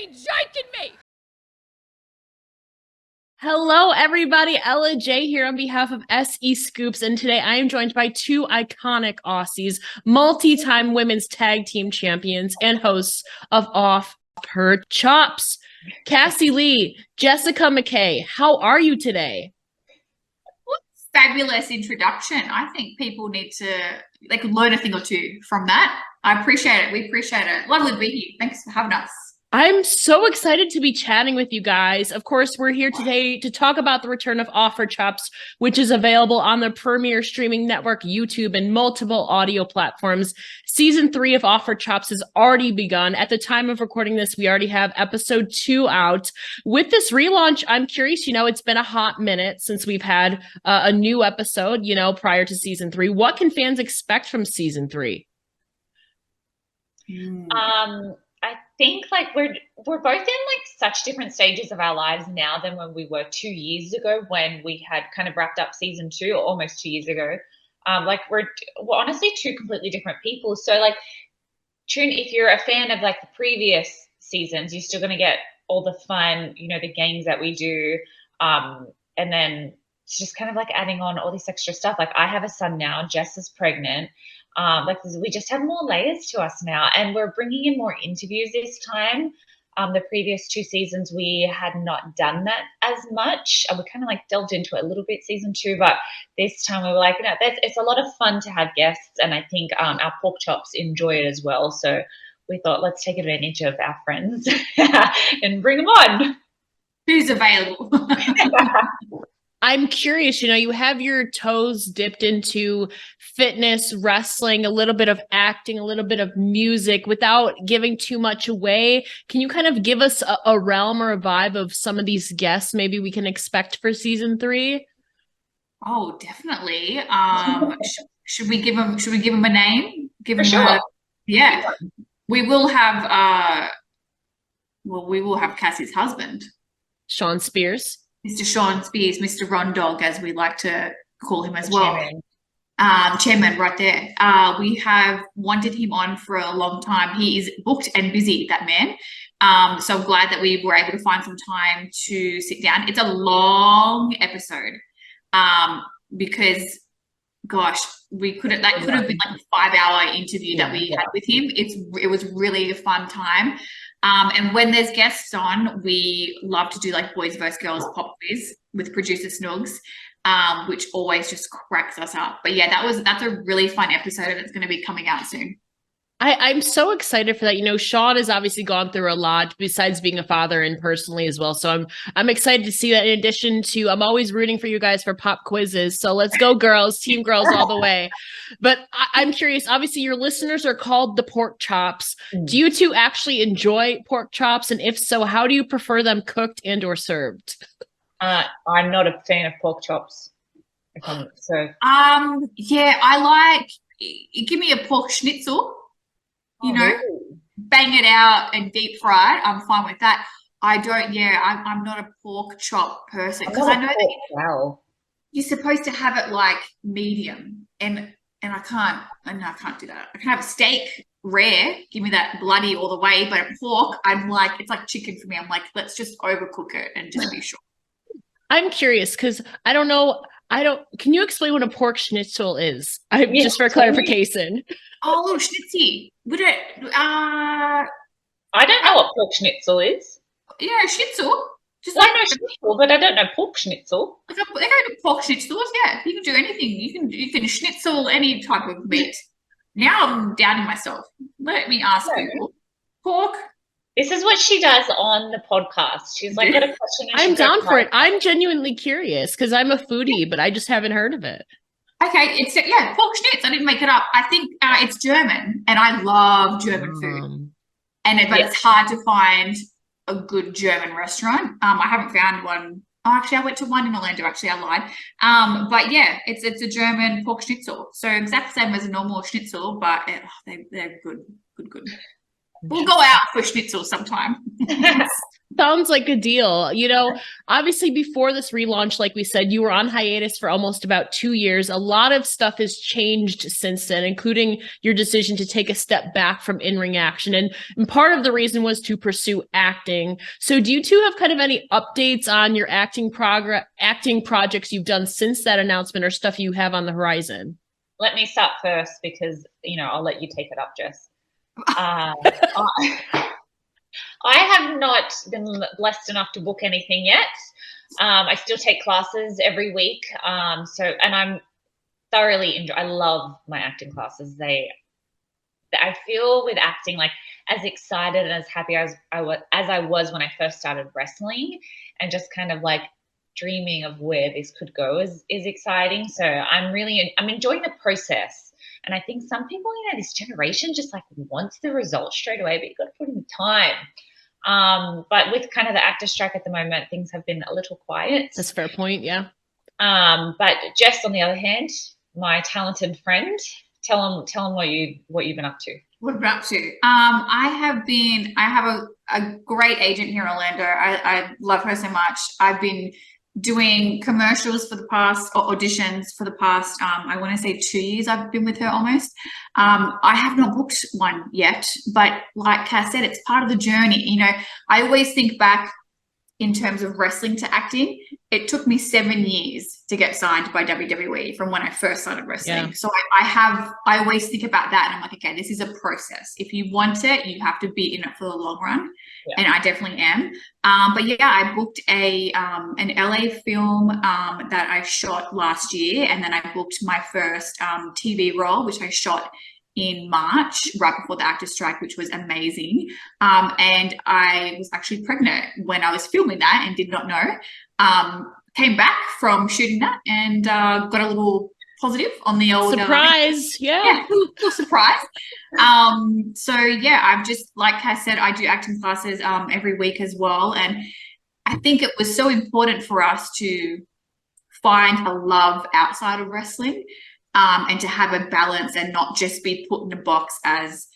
joking me? Hello, everybody. Ella J here on behalf of SEScoops, and today I am joined by two iconic Aussies, multi-time women's tag team champions, and hosts of Off Her Chops. Cassie Lee, Jessica McKay, how are you today? Fabulous introduction. I think people need to learn a thing or two from that. I appreciate it. We appreciate it. Lovely to be here. Thanks for having us. I'm so excited to be chatting with you guys. Of course, we're here today to talk about the return of Off Her Chops, which is available on the premier streaming network YouTube and multiple audio platforms. Season 3 of Off Her Chops has already begun. At the time of recording this, we already have episode 2 out. With this relaunch, I'm curious, it's been a hot minute since we've had a new episode, prior to season 3. What can fans expect from season 3? I think we're both in such different stages of our lives now than when we were 2 years ago when we had kind of wrapped up season 2, or almost 2 years ago. We're honestly two completely different people. So if you're a fan of the previous seasons, you're still going to get all the fun, the games that we do. And then it's just kind of adding on all this extra stuff. I have a son now, Jess is pregnant. We just have more layers to us now, and we're bringing in more interviews this time. The previous 2 seasons, we had not done that as much. We kind of delved into it a little bit season 2, but this time we were it's a lot of fun to have guests, and I think our pork chops enjoy it as well. So we thought, let's take advantage of our friends and bring them on. Who's available? I'm curious, you have your toes dipped into fitness, wrestling, a little bit of acting, a little bit of music without giving too much away. Can you kind of give us a realm or a vibe of some of these guests maybe we can expect for season 3? Oh, definitely. Should we give them a name? For sure. Yeah. We will have Cassie's husband, Sean Spears. Mr. Sean Spears, Mr. Ron Dog, as we like to call him as well. Chairman right there. We have wanted him on for a long time. He is booked and busy, that man. So I'm glad that we were able to find some time to sit down. It's a long episode because, gosh, that could have been a 5-hour interview that we had with him. It was really a fun time. And when there's guests on, we love to do boys versus girls pop quiz with producer Snoogs, which always just cracks us up. But yeah, that's a really fun episode, and it's going to be coming out soon. I'm so excited for that. Sean has obviously gone through a lot besides being a father and personally as well. So I'm excited to see that. In addition to, I'm always rooting for you guys for pop quizzes. So let's go girls, team girls all the way. But I'm curious, obviously your listeners are called the pork chops. Do you two actually enjoy pork chops? And if so, how do you prefer them cooked and or served? I'm not a fan of pork chops. Yeah, I give me a pork schnitzel. Bang it out and deep fry it. I'm fine with that. I'm not a pork chop person because I know that you're supposed to have it medium, and I can't do that. I can have a steak rare, give me that bloody all the way, but a pork, it's like chicken for me. I'm let's just overcook it and just be sure. I'm curious because I don't know. Can you explain what a pork schnitzel is? Just for clarification. Oh, little schnitzy. I don't know what pork schnitzel is. Yeah, schnitzel. I know schnitzel, but I don't know pork schnitzel. They go to pork schnitzels. Yeah, you can do anything. You can schnitzel any type of meat. Now I'm doubting myself. Let me ask people. Pork. This is what she does on the podcast. She's got a question. I'm down for it. I'm genuinely curious because I'm a foodie, but I just haven't heard of it. Okay, pork schnitz. I didn't make it up. I think it's German, and I love German food. But it's hard to find a good German restaurant. I haven't found one. Oh, actually, I went to one in Orlando. Actually, I lied. But yeah, it's a German pork schnitzel. So exact same as a normal schnitzel, but they're good. We'll go out for schnitzel sometime. Sounds like a deal. Obviously before this relaunch, like we said, you were on hiatus for almost about 2 years. A lot of stuff has changed since then, including your decision to take a step back from in-ring action. And part of the reason was to pursue acting. So do you two have kind of any updates on your acting projects you've done since that announcement, or stuff you have on the horizon? Let me start first because, I'll let you take it up, Jess. I have not been blessed enough to book anything yet. I still take classes every week. And I'm thoroughly I love my acting classes. I feel with acting, like, as excited and as happy as I was when I first started wrestling, and just kind of like dreaming of where this could go is exciting. So I'm enjoying the process. And I think some people, this generation just like wants the results straight away, but you've got to put in the time. But with kind of the actor strike at the moment, things have been a little quiet. That's a fair point, yeah. But Jess, on the other hand, my talented friend, tell them what you've been up to. What I've been up to? I have a great agent here in Orlando. I love her so much. I've been doing commercials for the past, or auditions for the past, I want to say 2 years I've been with her almost. I have not booked one yet, but like Cass said, it's part of the journey. I always think back in terms of wrestling to acting. It took me 7 years to get signed by WWE from when I first started wrestling. Yeah. So I always think about that, and I'm like, okay, this is a process. If you want it, you have to be in it for the long run. Yeah. And I definitely am. But yeah, I booked an LA film that I shot last year, and then I booked my first TV role, which I shot in March, right before the actor strike, which was amazing. And I was actually pregnant when I was filming that and did not know. Came back from shooting that and got a little positive on the old surprise. Yeah, little surprise. So yeah, I've just, like Cass said, I do acting classes every week as well, and I think it was so important for us to find a love outside of wrestling. And to have a balance and not just be put in a box as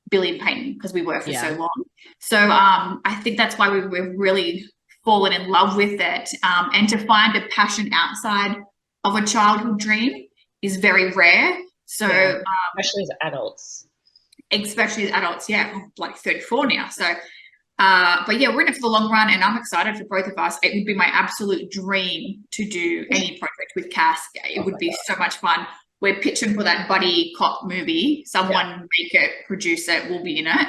Billy and Peyton, because we were for so long. So I think that's why we've really fallen in love with it. And to find a passion outside of a childhood dream is very rare. So especially as adults. Especially as adults, yeah. I'm like 34 now. So but yeah, we're in it for the long run, and I'm excited for both of us. It would be my absolute dream to do any project with Cass. It would be so much fun. We're pitching for that buddy cop movie. Someone make it, produce it, we'll be in it.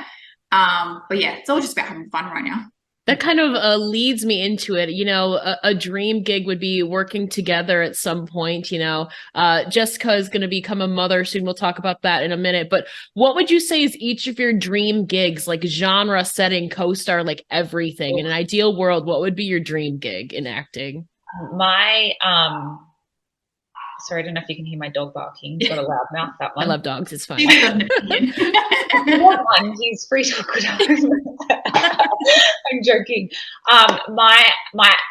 But yeah, it's all just about having fun right now. That kind of leads me into it. A dream gig would be working together at some point. Jessica is going to become a mother soon. We'll talk about that in a minute. But what would you say is each of your dream gigs, like genre, setting, co-star, like everything? In an ideal world, what would be your dream gig in acting? My sorry, I don't know if you can hear my dog barking. Got a loud mouth, that one. I love dogs. It's fine. One, he's free to look at home. I'm joking. My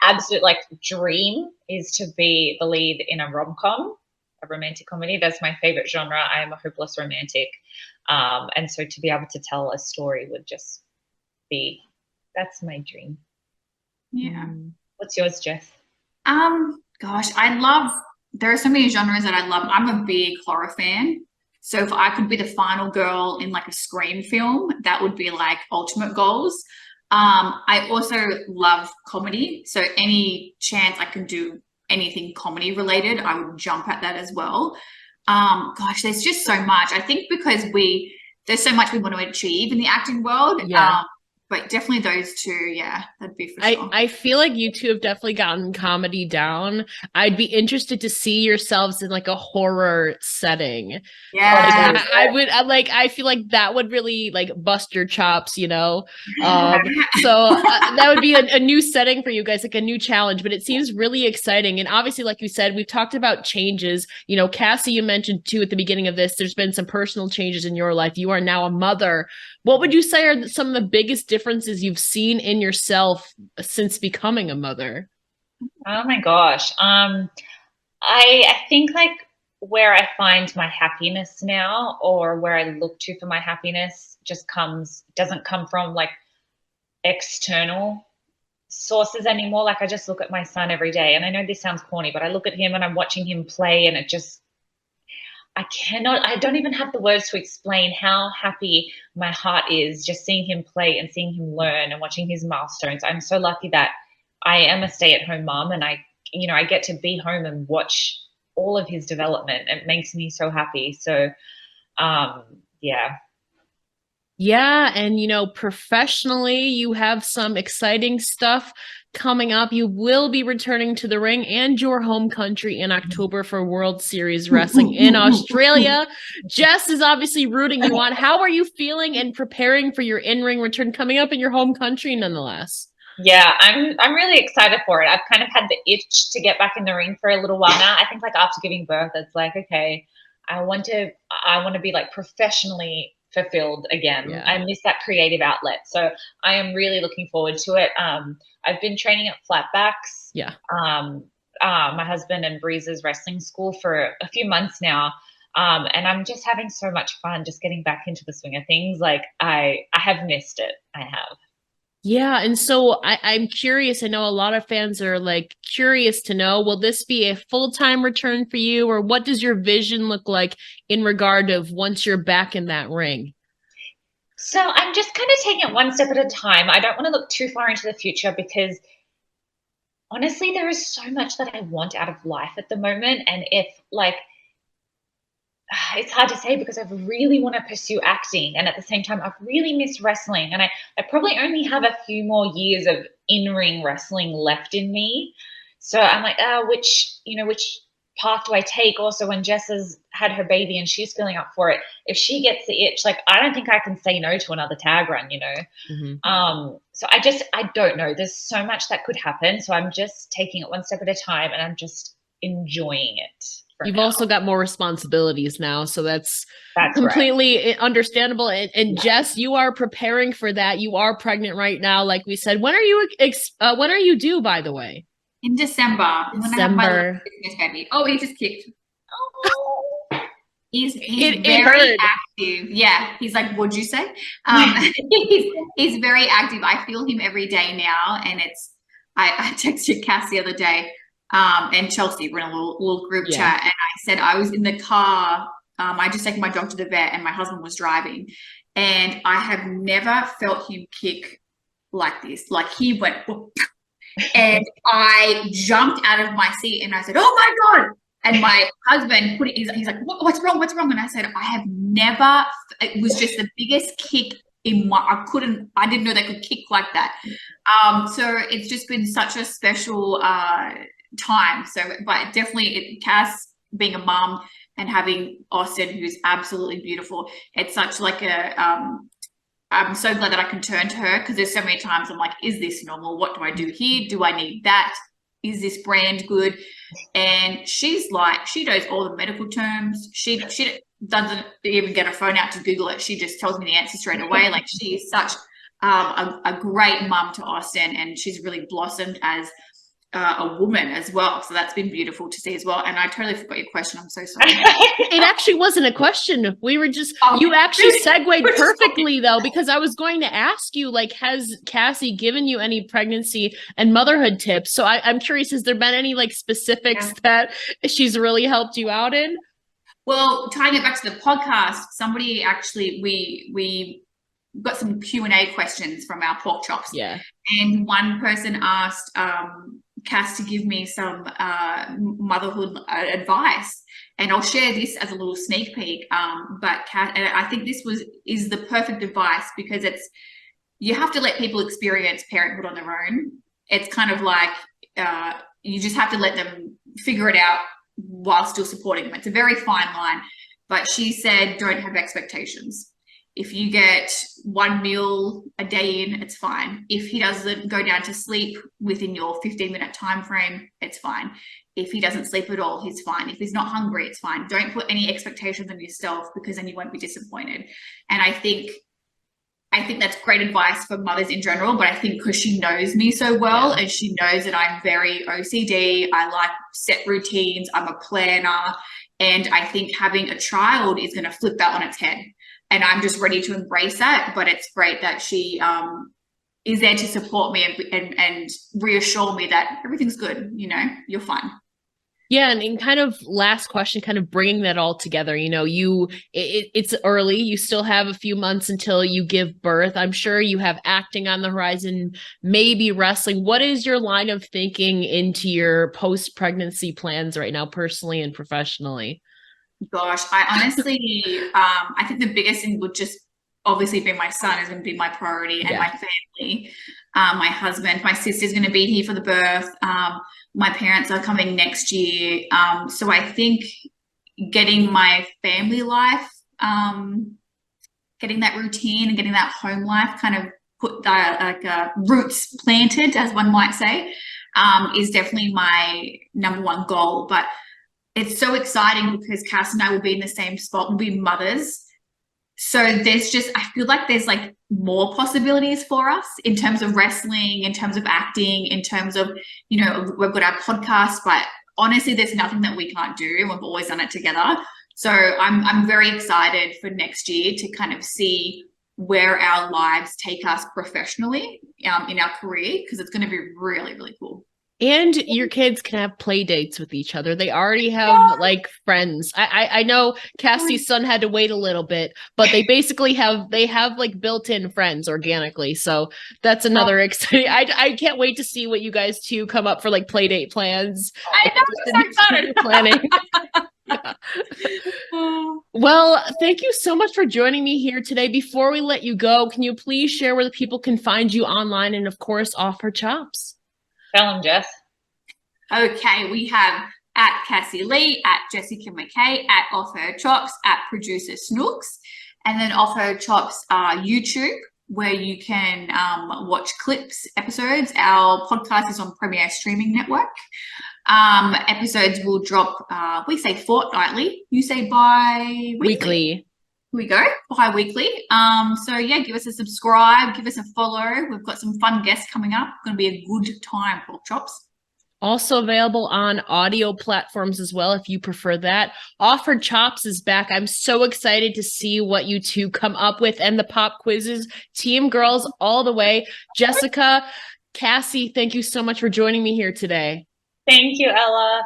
absolute dream is to be the lead in a rom-com, a romantic comedy. That's my favorite genre. I am a hopeless romantic. And so to be able to tell a story would just be, that's my dream. Yeah. What's yours, Jess? Gosh, there are so many genres that I love. I'm a big horror fan. So if I could be the final girl in like a Scream film, that would be like ultimate goals. I also love comedy. So any chance I can do anything comedy related, I would jump at that as well. Gosh, there's just so much. I think because there's so much we want to achieve in the acting world. Yeah. But definitely those two, yeah, that'd be for sure. I feel like you two have definitely gotten comedy down. I'd be interested to see yourselves in like a horror setting. Yeah, I feel like that would really like bust your chops, So that would be a new setting for you guys, like a new challenge. But it seems really exciting. And obviously, like you said, we've talked about changes. Cassie, you mentioned too at the beginning of this. There's been some personal changes in your life. You are now a mother. What would you say are some of the biggest differences you've seen in yourself since becoming a mother? Oh my gosh. I think like where I find my happiness now, or where I look to for my happiness, doesn't come from like external sources anymore. Like, I just look at my son every day, and I know this sounds corny, but I look at him and I'm watching him play, and it just, I don't even have the words to explain how happy my heart is just seeing him play and seeing him learn and watching his milestones. I'm so lucky that I am a stay-at-home mom, and I get to be home and watch all of his development. It makes me so happy. So, yeah. Yeah, and professionally, you have some exciting stuff coming up. You will be returning to the ring and your home country in October for World Series Wrestling in Australia. Jess is obviously rooting you on. How are you feeling and preparing for your in-ring return coming up in your home country nonetheless? Yeah, I'm really excited for it. I've kind of had the itch to get back in the ring for a little while now. I think like after giving birth, it's like, okay, I want to be like professionally fulfilled again. Yeah. I miss that creative outlet. So I am really looking forward to it. I've been training at Flatbacks. Yeah. My husband and Breeze's wrestling school for a few months now. And I'm just having so much fun just getting back into the swing of things. Like I have missed it. I have. Yeah, and so I'm curious. I know a lot of fans are like curious to know, will this be a full-time return for you, or what does your vision look like in regard of once you're back in that ring? So I'm just kind of taking it one step at a time. I don't want to look too far into the future because honestly, there is so much that I want out of life at the moment. And if like, it's hard to say because I really want to pursue acting, and at the same time I really miss wrestling, and I probably only have a few more years of in-ring wrestling left in me. So I'm like, which path do I take? Also, when Jess has had her baby and she's feeling up for it, if she gets the itch, like I don't think I can say no to another tag run, So I don't know. There's so much that could happen. So I'm just taking it one step at a time, and I'm just enjoying it. You've also got more responsibilities now, so that's completely right. Understandable. And Jess, you are preparing for that. You are pregnant right now, like we said. When are you due, by the way? In December. I'm gonna have my little Christmas baby. Oh, he just kicked. Oh. He's very active. Yeah, he's like, what'd you say? He's very active. I feel him every day now, and I texted Cass the other day. And Chelsea, we're in a little group chat, and I said I was in the car. I just taken my dog to the vet, and my husband was driving, and I have never felt him kick like this. Like he went, and I jumped out of my seat, and I said, "Oh my God!" And my husband he's like, "What's wrong? What's wrong?" And I said, "I have never." It was just the biggest kick in my. I didn't know they could kick like that. So it's just been such a special time. So, but definitely Cass being a mom and having Austin, who's absolutely beautiful, it's such like I'm so glad that I can turn to her, because there's so many times I'm like, is this normal? What do I do here? Do I need that? Is this brand good? And she's like, she knows all the medical terms. She doesn't even get her phone out to Google it. She just tells me the answer straight away. Like she is such a great mum to Austin, and she's really blossomed as a woman as well. So that's been beautiful to see as well. And I totally forgot your question. I'm so sorry. It actually wasn't a question. We were just, you actually segued perfectly though, because I was going to ask you, like, has Cassie given you any pregnancy and motherhood tips? So I'm curious, has there been any like specifics that she's really helped you out in? Well, tying it back to the podcast, somebody actually, we got some Q&A questions from our pork chops. Yeah. And one person asked Cass to give me some motherhood advice, and I'll share this as a little sneak peek. But Cass, and I think this is the perfect advice, because you have to let people experience parenthood on their own. It's kind of like you just have to let them figure it out while still supporting them. It's a very fine line. But she said, don't have expectations. If you get one meal a day in, it's fine. If he doesn't go down to sleep within your 15-minute time frame, it's fine. If he doesn't sleep at all, he's fine. If he's not hungry, it's fine. Don't put any expectations on yourself, because then you won't be disappointed. And I think that's great advice for mothers in general, but I think because she knows me so well, and she knows that I'm very OCD, I like set routines, I'm a planner, and I think having a child is going to flip that on its head. And I'm just ready to embrace that. But it's great that she is there to support me and reassure me that everything's good, you know, you're fine. Yeah, and kind of last question, kind of bringing that all together, you know, it's early, you still have a few months until you give birth. I'm sure you have acting on the horizon, maybe wrestling. What is your line of thinking into your post-pregnancy plans right now, personally and professionally? Gosh, I honestly, I think the biggest thing would just obviously be my son is going to be my priority, and my family, my husband, my sister's going to be here for the birth. My parents are coming next year. So I think getting my family life, getting that routine and getting that home life kind of put the roots planted, as one might say, is definitely my number one goal. But it's so exciting because Cass and I will be in the same spot, we'll be mothers. So there's just, I feel like there's like more possibilities for us in terms of wrestling, in terms of acting, in terms of, you know, we've got our podcast, but honestly, there's nothing that we can't do. We've always done it together. So I'm very excited for next year to kind of see where our lives take us professionally in our career, because it's going to be really, really cool. And your kids can have play dates with each other. They already have like friends. I know Cassie's son had to wait a little bit, but they basically have like built-in friends organically. So that's another exciting. I can't wait to see what you guys two come up for like play date plans. I know, I'm so excited. Planning. Well, thank you so much for joining me here today. Before we let you go, can you please share where the people can find you online and of course off her chops? Tell them, Jess. Okay, we have at Cassie Lee, at Jessica McKay, at Off Her Chops, at Producer Snooks, and then Off Her Chops YouTube, where you can watch clips, episodes. Our podcast is on Premier Streaming Network. Episodes will drop, we say fortnightly, you say bi-weekly. We go bi-weekly. So yeah, give us a subscribe, give us a follow. We've got some fun guests coming up. It's going to be a good time, Pork Chops. Also available on audio platforms as well, if you prefer that. Off Her Chops is back. I'm so excited to see what you two come up with, and the pop quizzes. Team girls all the way. Jessica, Cassie, thank you so much for joining me here today. Thank you, Ella.